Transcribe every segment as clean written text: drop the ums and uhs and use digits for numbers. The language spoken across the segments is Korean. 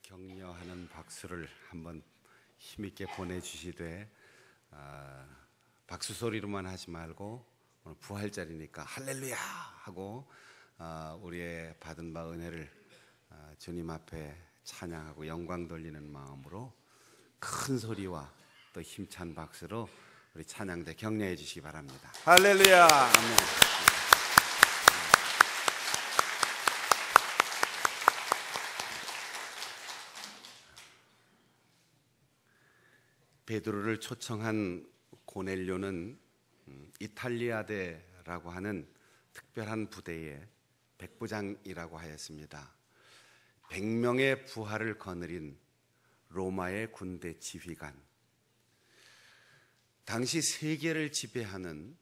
격려하는 박수를 한번 힘있게 보내주시되 박수 소리로만 하지 말고 오늘 부활절이니까 할렐루야 하고 우리의 받은 바 은혜를 주님 앞에 찬양하고 영광 돌리는 마음으로 큰 소리와 또 힘찬 박수로 우리 찬양대 격려해 주시기 바랍니다. 할렐루야. 아멘. 베드로를 초청한 고넬료는 이탈리아대라고 하는 특별한 부대의 백부장이라고 하였습니다. 100명의 부하를 거느린 로마의 군대 지휘관, 당시 세계를 지배하는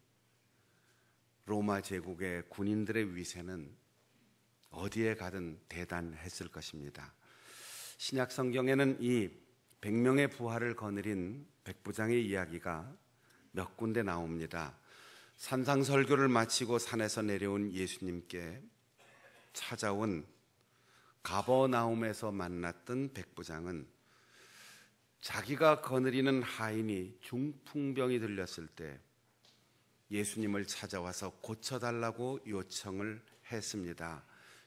로마 제국의 군인들의 위세는 어디에 가든 대단했을 것입니다. 신약 성경에는 이 100명의 부하를 거느린 백부장의 이야기가 몇 군데 나옵니다. 산상설교를 마치고 산에서 내려온 예수님께 찾아온 가버나움에서 만났던 백부장은 자기가 거느리는 하인이 중풍병이 들렸을 때 예수님을 찾아와서 고쳐달라고 요청을 했습니다.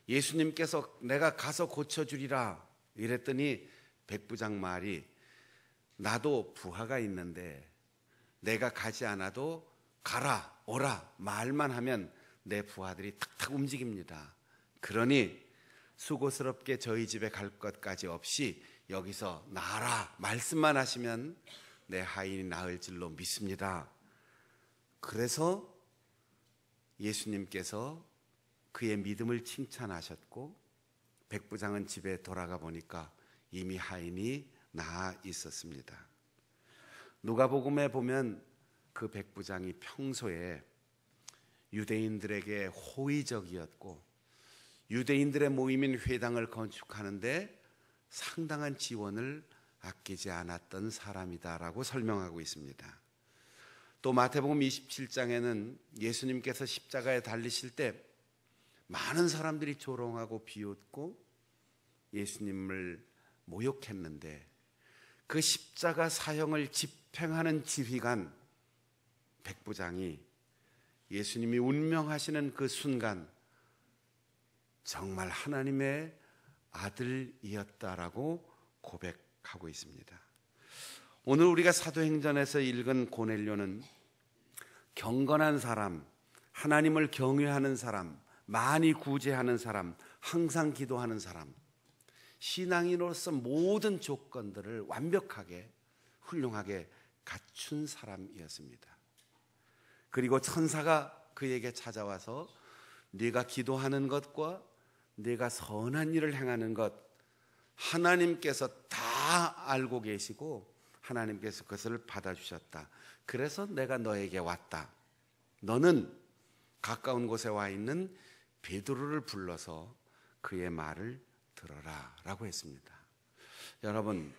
예수님께서 내가 가서 고쳐주리라 이랬더니 백부장 말이 나도 부하가 있는데 내가 가지 않아도 가라 오라 말만 하면 내 부하들이 탁탁 움직입니다. 그러니 수고스럽게 저희 집에 갈 것까지 없이 여기서 나아라 말씀만 하시면 내 하인이 나을 줄로 믿습니다. 그래서 예수님께서 그의 믿음을 칭찬하셨고 백부장은 집에 돌아가 보니까 이미 하인이 나아 있었습니다. 누가복음에 보면 그 백부장이 평소에 유대인들에게 호의적이었고 유대인들의 모임인 회당을 건축하는데 상당한 지원을 아끼지 않았던 사람이다라고 설명하고 있습니다. 또 마태복음 27장에는 예수님께서 십자가에 달리실 때 많은 사람들이 조롱하고 비웃고 예수님을 모욕했는데 그 십자가 사형을 집행하는 지휘관 백부장이 예수님이 운명하시는 그 순간 정말 하나님의 아들이었다라고 고백하고 있습니다. 오늘 우리가 사도행전에서 읽은 고넬료는 경건한 사람, 하나님을 경외하는 사람, 많이 구제하는 사람, 항상 기도하는 사람, 신앙인으로서 모든 조건들을 완벽하게 훌륭하게 갖춘 사람이었습니다. 그리고 천사가 그에게 찾아와서 네가 기도하는 것과 네가 선한 일을 행하는 것 하나님께서 다 알고 계시고 하나님께서 그것을 받아주셨다. 그래서 내가 너에게 왔다. 너는 가까운 곳에 와 있는 베드로를 불러서 그의 말을 들어라 라고 했습니다. 여러분,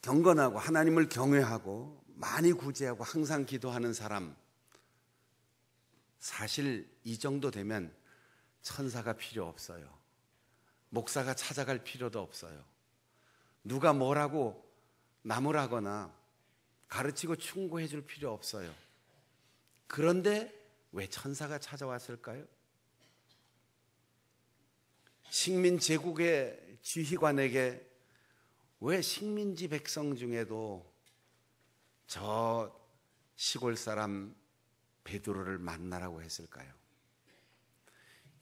경건하고 하나님을 경외하고 많이 구제하고 항상 기도하는 사람, 사실 이 정도 되면 천사가 필요 없어요. 목사가 찾아갈 필요도 없어요. 누가 뭐라고 나무라거나 가르치고 충고해 줄 필요 없어요. 그런데 왜 천사가 찾아왔을까요? 식민 제국의 지휘관에게 왜 식민지 백성 중에도 저 시골 사람 베드로를 만나라고 했을까요?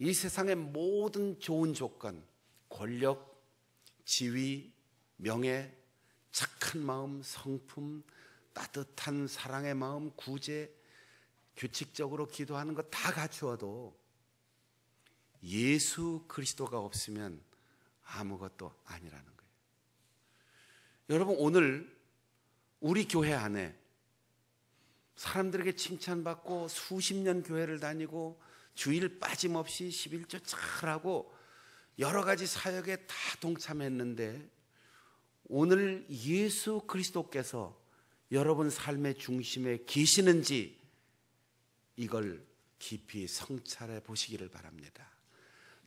이 세상의 모든 좋은 조건, 권력, 지위, 명예, 착한 마음, 성품, 따뜻한 사랑의 마음, 구제, 규칙적으로 기도하는 것 다 갖추어도 예수 그리스도가 없으면 아무것도 아니라는 거예요. 여러분, 오늘 우리 교회 안에 사람들에게 칭찬받고 수십 년 교회를 다니고 주일 빠짐없이 11조 잘하고 여러 가지 사역에 다 동참했는데 오늘 예수 그리스도께서 여러분 삶의 중심에 계시는지 이걸 깊이 성찰해 보시기를 바랍니다.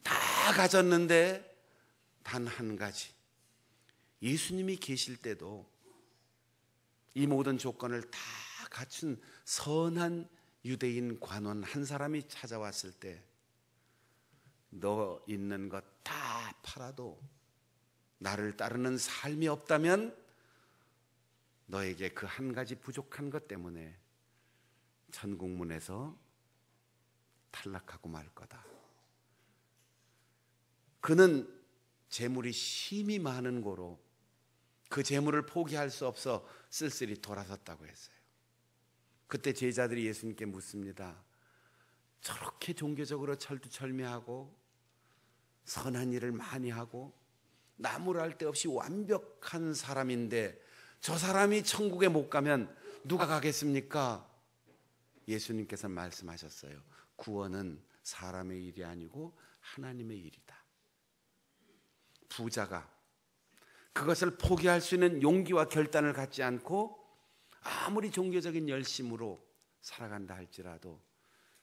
다 가졌는데 단 한 가지, 예수님이 계실 때도 이 모든 조건을 다 갖춘 선한 유대인 관원 한 사람이 찾아왔을 때 너 있는 것 다 팔아도 나를 따르는 삶이 없다면 너에게 그 한 가지 부족한 것 때문에 천국문에서 탈락하고 말 거다. 그는 재물이 심히 많은 고로 그 재물을 포기할 수 없어 쓸쓸히 돌아섰다고 했어요. 그때 제자들이 예수님께 묻습니다. 저렇게 종교적으로 철두철미하고 선한 일을 많이 하고 나무랄 데 없이 완벽한 사람인데 저 사람이 천국에 못 가면 누가 가겠습니까? 예수님께서 말씀하셨어요. 구원은 사람의 일이 아니고 하나님의 일이다. 부자가 그것을 포기할 수 있는 용기와 결단을 갖지 않고 아무리 종교적인 열심으로 살아간다 할지라도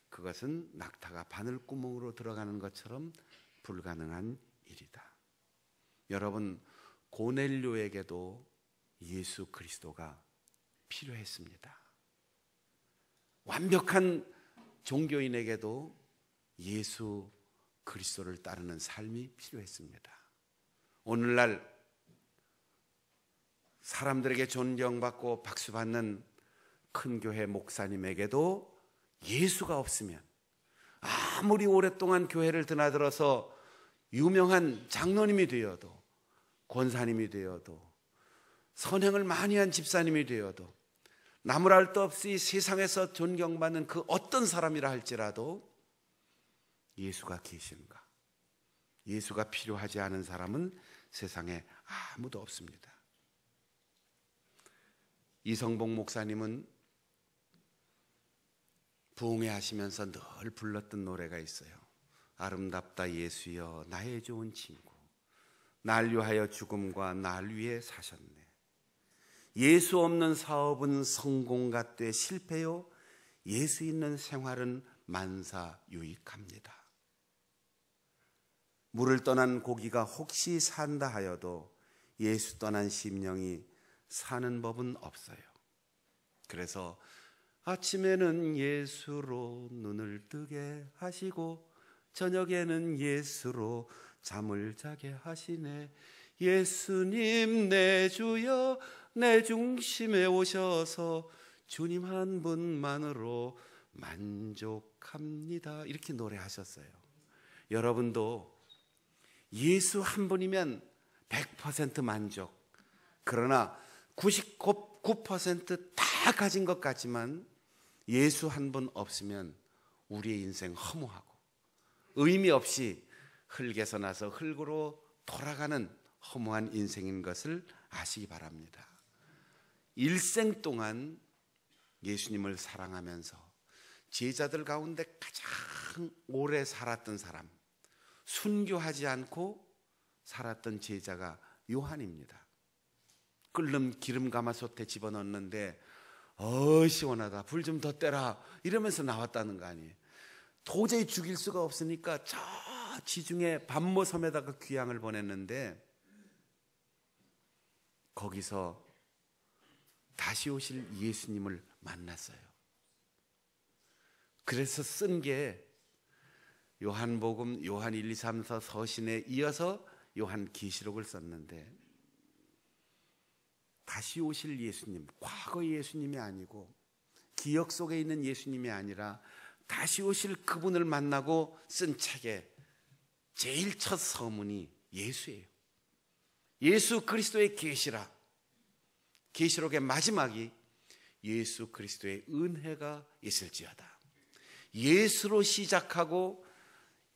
그것은 낙타가 바늘구멍으로 들어가는 것처럼 불가능한 일이다. 여러분, 고넬료에게도 예수 그리스도가 필요했습니다. 완벽한 종교인에게도 예수 그리스도를 따르는 삶이 필요했습니다. 오늘날 사람들에게 존경받고 박수받는 큰 교회 목사님에게도 예수가 없으면 아무리 오랫동안 교회를 드나들어서 유명한 장로님이 되어도 권사님이 되어도 선행을 많이 한 집사님이 되어도 나무랄 데 없이 세상에서 존경받는 그 어떤 사람이라 할지라도 예수가 계신가? 예수가 필요하지 않은 사람은 세상에 아무도 없습니다. 이성봉 목사님은 부흥회 하시면서 늘 불렀던 노래가 있어요. 아름답다 예수여 나의 좋은 친구, 날 위하여 죽음과 날 위해 사셨네. 예수 없는 사업은 성공 같되 실패요, 예수 있는 생활은 만사유익합니다. 물을 떠난 고기가 혹시 산다 하여도 예수 떠난 심령이 사는 법은 없어요. 그래서 아침에는 예수로 눈을 뜨게 하시고 저녁에는 예수로 잠을 자게 하시네. 예수님 내 주여 내 중심에 오셔서 주님 한 분만으로 만족합니다. 이렇게 노래하셨어요. 여러분도 예수 한 분이면 100% 만족. 그러나 99%다 가진 것 같지만 예수 한 분 없으면 우리의 인생 허무하고 의미 없이 흙에서 나서 흙으로 돌아가는 허무한 인생인 것을 아시기 바랍니다. 일생 동안 예수님을 사랑하면서 제자들 가운데 가장 오래 살았던 사람, 순교하지 않고 살았던 제자가 요한입니다. 끓는 기름 가마솥에 집어넣는데 시원하다, 불 좀 더 떼라 이러면서 나왔다는 거 아니에요. 도저히 죽일 수가 없으니까 저 지중해 반모섬에다가 귀향을 보냈는데 거기서 다시 오실 예수님을 만났어요. 그래서 쓴 게 요한복음, 요한 1, 2, 3, 4 서신에 이어서 요한계시록을 썼는데 다시 오실 예수님, 과거의 예수님이 아니고 기억 속에 있는 예수님이 아니라 다시 오실 그분을 만나고 쓴 책의 제일 첫 서문이 예수예요. 예수 그리스도의 계시라. 계시록의 마지막이 예수 그리스도의 은혜가 있을지어다. 예수로 시작하고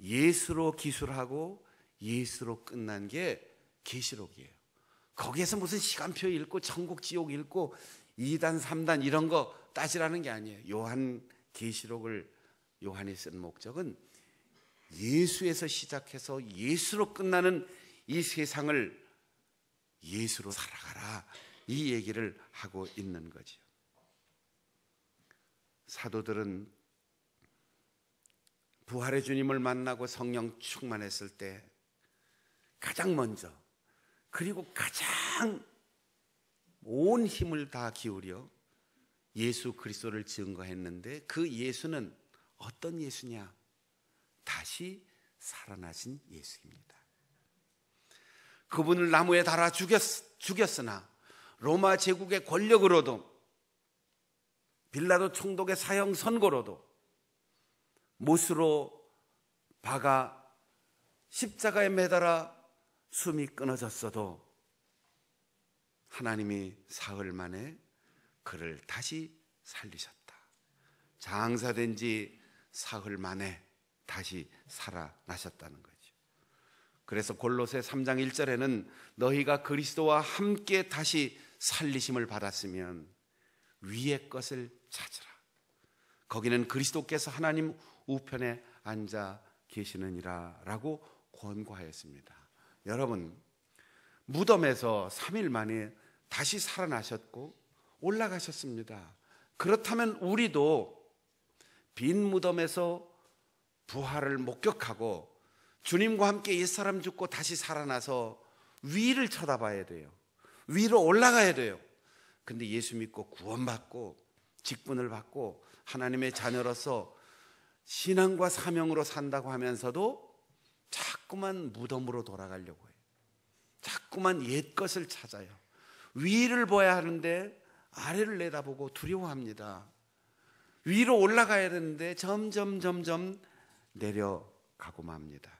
예수로 기술하고 예수로 끝난 게 계시록이에요. 거기에서 무슨 시간표 읽고 천국 지옥 읽고 2단 3단 이런 거 따지라는 게 아니에요. 요한 계시록을 요한이 쓴 목적은 예수에서 시작해서 예수로 끝나는 이 세상을 예수로 살아가라, 이 얘기를 하고 있는 거죠. 사도들은 부활의 주님을 만나고 성령 충만했을 때 가장 먼저, 그리고 가장 온 힘을 다 기울여 예수 그리스도를 증거했는데, 그 예수는 어떤 예수냐? 다시 살아나신 예수입니다. 그분을 나무에 달아 죽였으나 로마 제국의 권력으로도 빌라도 총독의 사형 선고로도 못으로 박아 십자가에 매달아 숨이 끊어졌어도 하나님이 사흘 만에 그를 다시 살리셨다. 장사된 지 사흘 만에 다시 살아나셨다는 거죠. 그래서 골로새 3장 1절에는 너희가 그리스도와 함께 다시 살리심을 받았으면 위의 것을 찾으라. 거기는 그리스도께서 하나님 우편에 앉아 계시느니라 라고 권고하였습니다. 여러분, 무덤에서 3일 만에 다시 살아나셨고 올라가셨습니다. 그렇다면 우리도 빈 무덤에서 부활을 목격하고 주님과 함께 옛사람 죽고 다시 살아나서 위를 쳐다봐야 돼요. 위로 올라가야 돼요. 근데 예수 믿고 구원받고 직분을 받고 하나님의 자녀로서 신앙과 사명으로 산다고 하면서도 자꾸만 무덤으로 돌아가려고 해요. 자꾸만 옛 것을 찾아요. 위를 봐야 하는데 아래를 내다보고 두려워합니다. 위로 올라가야 되는데 점점 내려가고 맙니다.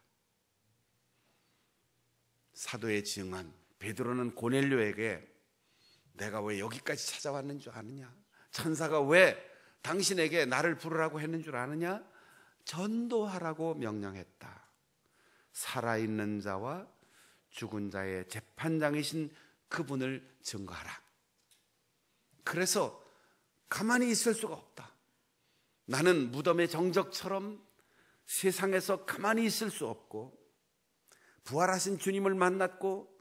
사도의 증언, 베드로는 고넬료에게 내가 왜 여기까지 찾아왔는 줄 아느냐? 천사가 왜 당신에게 나를 부르라고 했는 줄 아느냐? 전도하라고 명령했다. 살아있는 자와 죽은 자의 재판장이신 그분을 증거하라. 그래서 가만히 있을 수가 없다. 나는 무덤의 정적처럼 세상에서 가만히 있을 수 없고, 부활하신 주님을 만났고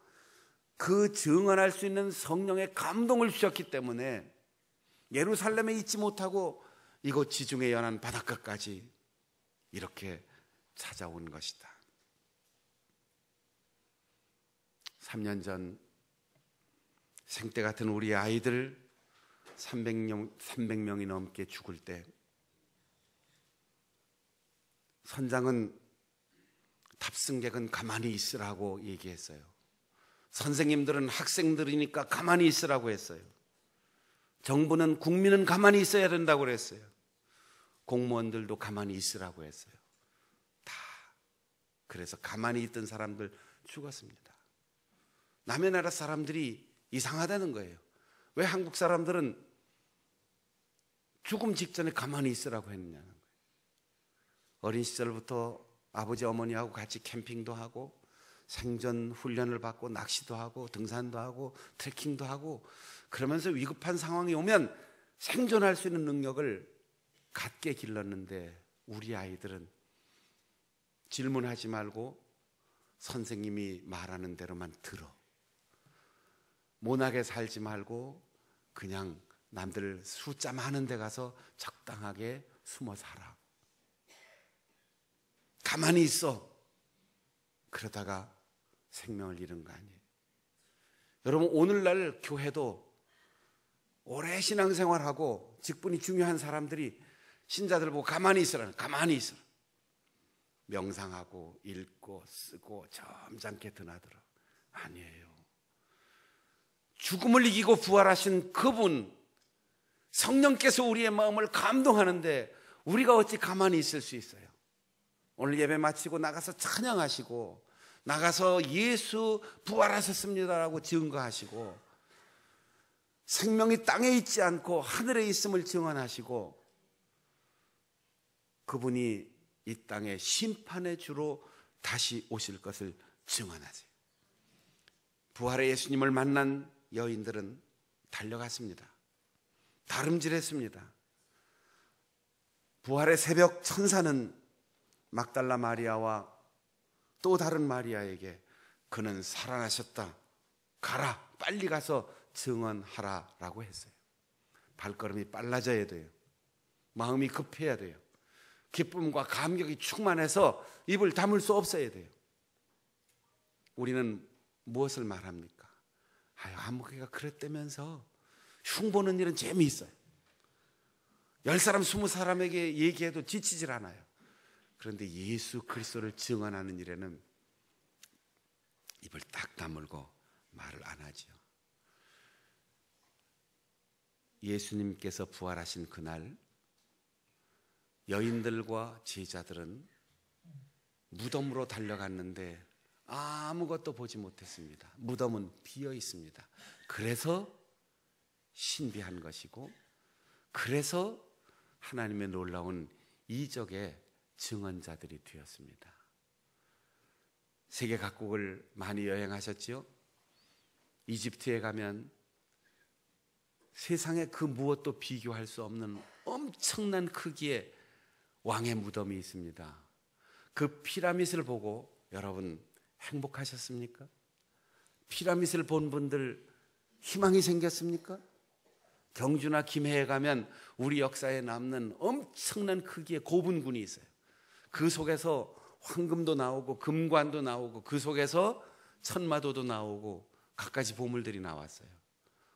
그 증언할 수 있는 성령의 감동을 주셨기 때문에 예루살렘에 있지 못하고 이곳 지중해 연안 바닷가까지 이렇게 찾아온 것이다. 3년 전 생때 같은 우리 아이들 300명이 넘게 죽을 때 선장은 탑승객은 가만히 있으라고 얘기했어요. 선생님들은 학생들이니까 가만히 있으라고 했어요. 정부는 국민은 가만히 있어야 된다고 그랬어요. 공무원들도 가만히 있으라고 했어요. 다 그래서 가만히 있던 사람들 죽었습니다. 남의 나라 사람들이 이상하다는 거예요. 왜 한국 사람들은 죽음 직전에 가만히 있으라고 했느냐는 거예요. 어린 시절부터 아버지 어머니하고 같이 캠핑도 하고 생존 훈련을 받고 낚시도 하고 등산도 하고 트레킹도 하고 그러면서 위급한 상황이 오면 생존할 수 있는 능력을 갖게 길렀는데, 우리 아이들은 질문하지 말고 선생님이 말하는 대로만 들어. 모나게 살지 말고 그냥 남들 숫자 많은 데 가서 적당하게 숨어 살아. 가만히 있어. 그러다가 생명을 잃은 거 아니에요. 여러분, 오늘날 교회도 오래 신앙생활하고 직분이 중요한 사람들이 신자들 보고 가만히 있으라. 가만히 있으라. 명상하고 읽고 쓰고 점잖게 드나들어. 아니에요. 죽음을 이기고 부활하신 그분, 성령께서 우리의 마음을 감동하는데 우리가 어찌 가만히 있을 수 있어요? 오늘 예배 마치고 나가서 찬양하시고, 나가서 예수 부활하셨습니다라고 증거하시고, 생명이 땅에 있지 않고 하늘에 있음을 증언하시고, 그분이 이 땅에 심판의 주로 다시 오실 것을 증언하세요. 부활의 예수님을 만난 여인들은 달려갔습니다. 다름질했습니다. 부활의 새벽 천사는 막달라 마리아와 또 다른 마리아에게 그는 살아나셨다. 가라. 빨리 가서 증언하라 라고 했어요. 발걸음이 빨라져야 돼요. 마음이 급해야 돼요. 기쁨과 감격이 충만해서 입을 다물 수 없어야 돼요. 우리는 무엇을 말합니까? 아유, 아무개가 그랬다면서. 흉보는 일은 재미있어요. 10사람 20사람에게 얘기해도 지치질 않아요. 그런데 예수 그리스도를 증언하는 일에는 입을 딱 다물고 말을 안 하지요. 예수님께서 부활하신 그날 여인들과 제자들은 무덤으로 달려갔는데 아무것도 보지 못했습니다. 무덤은 비어 있습니다. 그래서 신비한 것이고, 그래서 하나님의 놀라운 이적의 증언자들이 되었습니다. 세계 각국을 많이 여행하셨지요? 이집트에 가면 세상에 그 무엇도 비교할 수 없는 엄청난 크기의 왕의 무덤이 있습니다. 그 피라밋을 보고 여러분 행복하셨습니까? 피라밋을 본 분들 희망이 생겼습니까? 경주나 김해에 가면 우리 역사에 남는 엄청난 크기의 고분군이 있어요. 그 속에서 황금도 나오고 금관도 나오고 그 속에서 천마도도 나오고 갖가지 보물들이 나왔어요.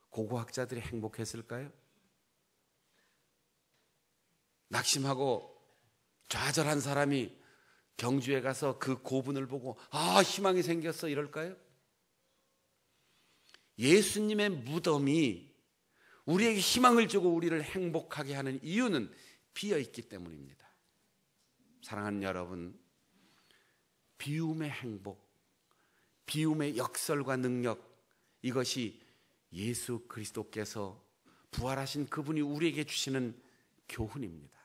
고고학자들이 행복했을까요? 낙심하고 좌절한 사람이 경주에 가서 그 고분을 보고 아, 희망이 생겼어 이럴까요? 예수님의 무덤이 우리에게 희망을 주고 우리를 행복하게 하는 이유는 비어있기 때문입니다. 사랑하는 여러분, 비움의 행복, 비움의 역설과 능력, 이것이 예수 그리스도께서 부활하신 그분이 우리에게 주시는 교훈입니다.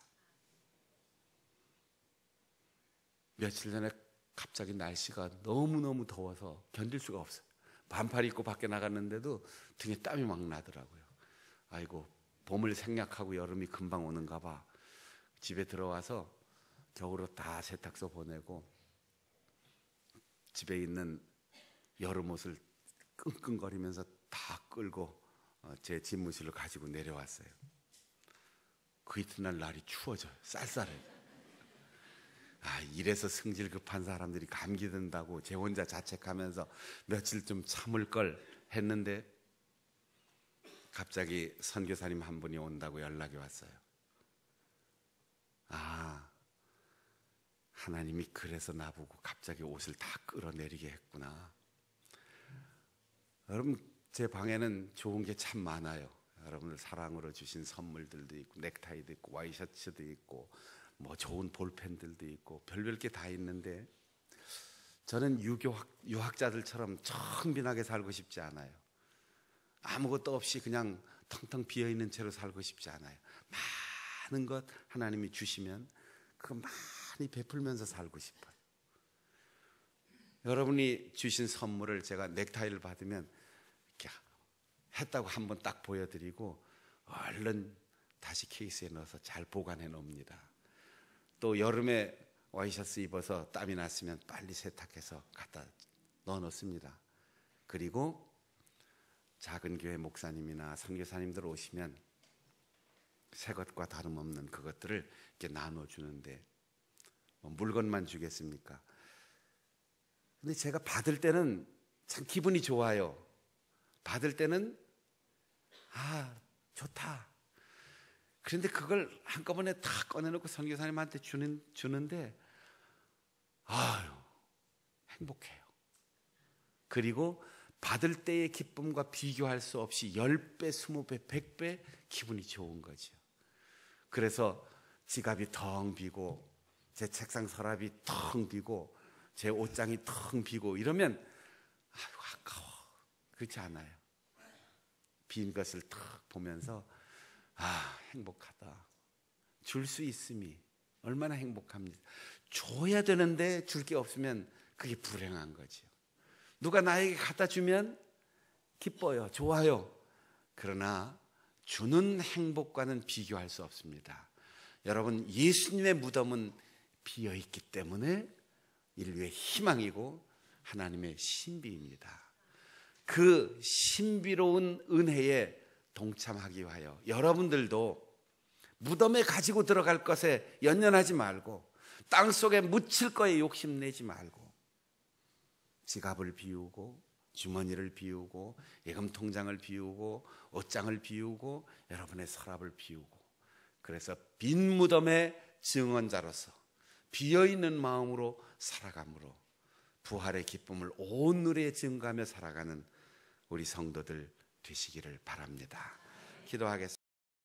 며칠 전에 갑자기 날씨가 너무너무 더워서 견딜 수가 없어요. 반팔 입고 밖에 나갔는데도 등에 땀이 막 나더라고요. 아이고, 봄을 생략하고 여름이 금방 오는가 봐. 집에 들어와서 겨울옷 다 세탁소 보내고 집에 있는 여름옷을 끙끙거리면서 다 끌고 제 집무실로 가지고 내려왔어요. 그 이튿날 날이 추워져요. 쌀쌀해요. 아, 이래서 성질 급한 사람들이 감기 든다고 제 혼자 자책하면서 며칠 좀 참을 걸 했는데 갑자기 선교사님 한 분이 온다고 연락이 왔어요. 아, 하나님이 그래서 나보고 갑자기 옷을 다 끌어내리게 했구나. 여러분, 제 방에는 좋은 게 참 많아요. 여러분들 사랑으로 주신 선물들도 있고 넥타이도 있고 와이셔츠도 있고 뭐 좋은 볼펜들도 있고 별별 게 다 있는데 저는 유학자들처럼 청빈하게 살고 싶지 않아요. 아무것도 없이 그냥 텅텅 비어있는 채로 살고 싶지 않아요. 많은 것 하나님이 주시면 그거 많이 베풀면서 살고 싶어요. 여러분이 주신 선물을 제가 넥타이를 받으면 이렇게 했다고 한번 딱 보여드리고 얼른 다시 케이스에 넣어서 잘 보관해 놓습니다. 또 여름에 와이셔츠 입어서 땀이 났으면 빨리 세탁해서 갖다 넣어 놓습니다. 그리고 작은 교회 목사님이나 선교사님들 오시면 새 것과 다름없는 그것들을 이렇게 나눠주는데 뭐 물건만 주겠습니까? 근데 제가 받을 때는 참 기분이 좋아요. 받을 때는 아, 좋다. 그런데 그걸 한꺼번에 다 꺼내놓고 선교사님한테 주는데 아유, 행복해요. 그리고 받을 때의 기쁨과 비교할 수 없이 10배, 20배, 100배 기분이 좋은 거죠. 그래서 지갑이 텅 비고 제 책상 서랍이 텅 비고 제 옷장이 텅 비고 이러면 아유, 아까워. 그렇지 않아요. 빈 것을 탁 보면서 아, 행복하다. 줄 수 있음이 얼마나 행복합니다. 줘야 되는데 줄 게 없으면 그게 불행한 거죠. 누가 나에게 갖다 주면 기뻐요. 좋아요. 그러나 주는 행복과는 비교할 수 없습니다. 여러분, 예수님의 무덤은 비어있기 때문에 인류의 희망이고 하나님의 신비입니다. 그 신비로운 은혜에 동참하기 위하여 여러분들도 무덤에 가지고 들어갈 것에 연연하지 말고 땅속에 묻힐 거에 욕심내지 말고 지갑을 비우고 주머니를 비우고 예금 통장을 비우고 옷장을 비우고 여러분의 서랍을 비우고, 그래서 빈 무덤의 증언자로서 비어있는 마음으로 살아감으로 부활의 기쁨을 온누리에 증거하며 살아가는 우리 성도들 되시기를 바랍니다. 기도하겠습니다.